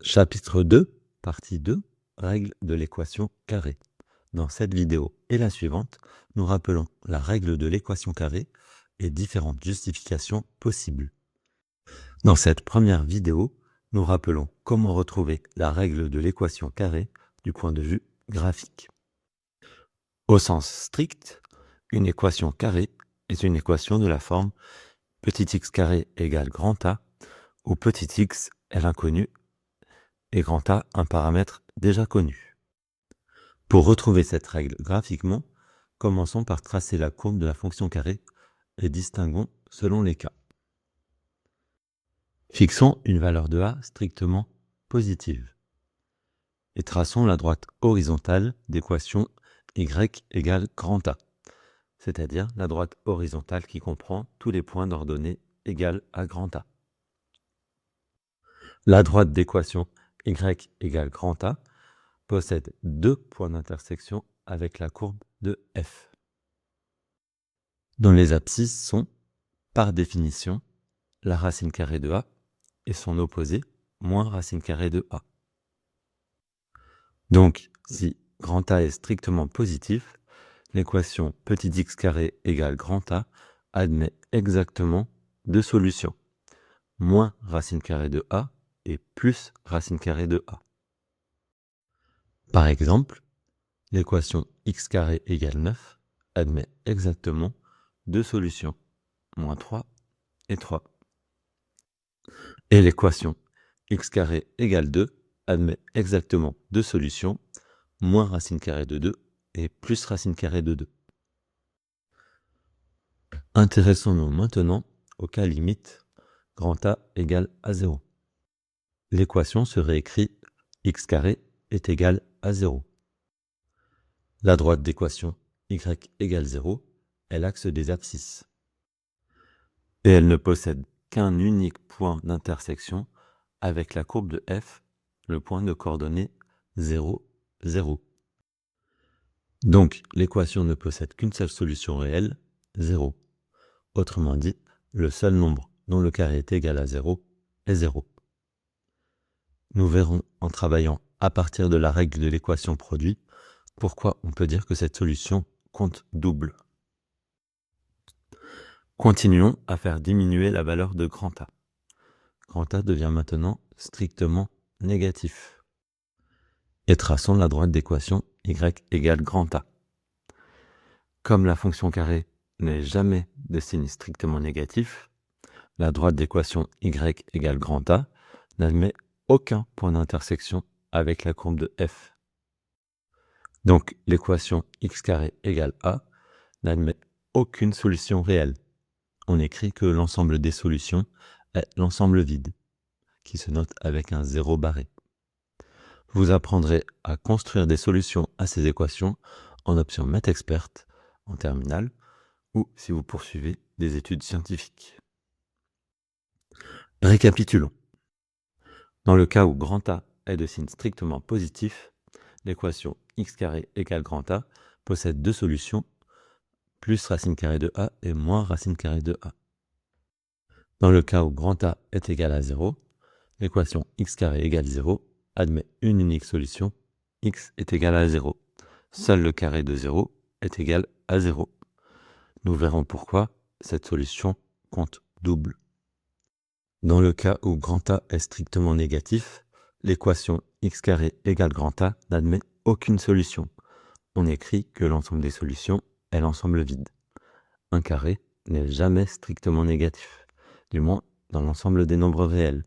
Chapitre 2, partie 2, règle de l'équation carrée. Dans cette vidéo et la suivante, nous rappelons la règle de l'équation carrée et différentes justifications possibles. Dans cette première vidéo, nous rappelons comment retrouver la règle de l'équation carrée du point de vue graphique. Au sens strict, une équation carrée est une équation de la forme petit x carré égale grand A, où petit x est l'inconnu et grand A un paramètre déjà connu. Pour retrouver cette règle graphiquement, commençons par tracer la courbe de la fonction carrée et distinguons selon les cas. Fixons une valeur de A strictement positive et traçons la droite horizontale d'équation y égale grand A, c'est-à-dire la droite horizontale qui comprend tous les points d'ordonnée égale à grand A. La droite d'équation y égale grand A possède deux points d'intersection avec la courbe de f, dont les abscisses sont, par définition, la racine carrée de A et son opposé, moins racine carrée de A. Donc, si grand A est strictement positif, l'équation petit x carré égale grand A admet exactement deux solutions, moins racine carrée de A et plus racine carrée de A. Par exemple, l'équation x carré égale 9 admet exactement deux solutions, moins 3 et 3. Et l'équation x carré égale 2 admet exactement deux solutions, moins racine carrée de 2 et plus racine carrée de 2. Intéressons-nous maintenant au cas limite grand A égale à 0. L'équation se réécrit x carré est égal à 0. La droite d'équation y égale 0 est l'axe des abscisses. Et elle ne possède qu'un unique point d'intersection avec la courbe de f, le point de coordonnées 0, 0. Donc, l'équation ne possède qu'une seule solution réelle, 0. Autrement dit, le seul nombre dont le carré est égal à 0 est 0. Nous verrons en travaillant à partir de la règle de l'équation produit pourquoi on peut dire que cette solution compte double. Continuons à faire diminuer la valeur de grand A. Grand A devient maintenant strictement négatif. Et traçons la droite d'équation y égale grand A. Comme la fonction carrée n'est jamais de signe strictement négatif, la droite d'équation y égale grand A n'admet aucun point d'intersection avec la courbe de f. Donc l'équation x carré égale A n'admet aucune solution réelle. On écrit que l'ensemble des solutions est l'ensemble vide, qui se note avec un 0 barré. Vous apprendrez à construire des solutions à ces équations en option Maths experte en terminale ou si vous poursuivez des études scientifiques. Récapitulons. Dans le cas où grand A est de signe strictement positif, l'équation x carré égale grand A possède deux solutions, plus racine carrée de A et moins racine carrée de A. Dans le cas où grand A est égal à 0, l'équation x carré égale 0 admet une unique solution, x est égal à 0. Seul le carré de 0 est égal à 0. Nous verrons pourquoi cette solution compte double. Dans le cas où grand A est strictement négatif, l'équation x carré égale grand A n'admet aucune solution. On écrit que l'ensemble des solutions est l'ensemble vide. Un carré n'est jamais strictement négatif, du moins dans l'ensemble des nombres réels.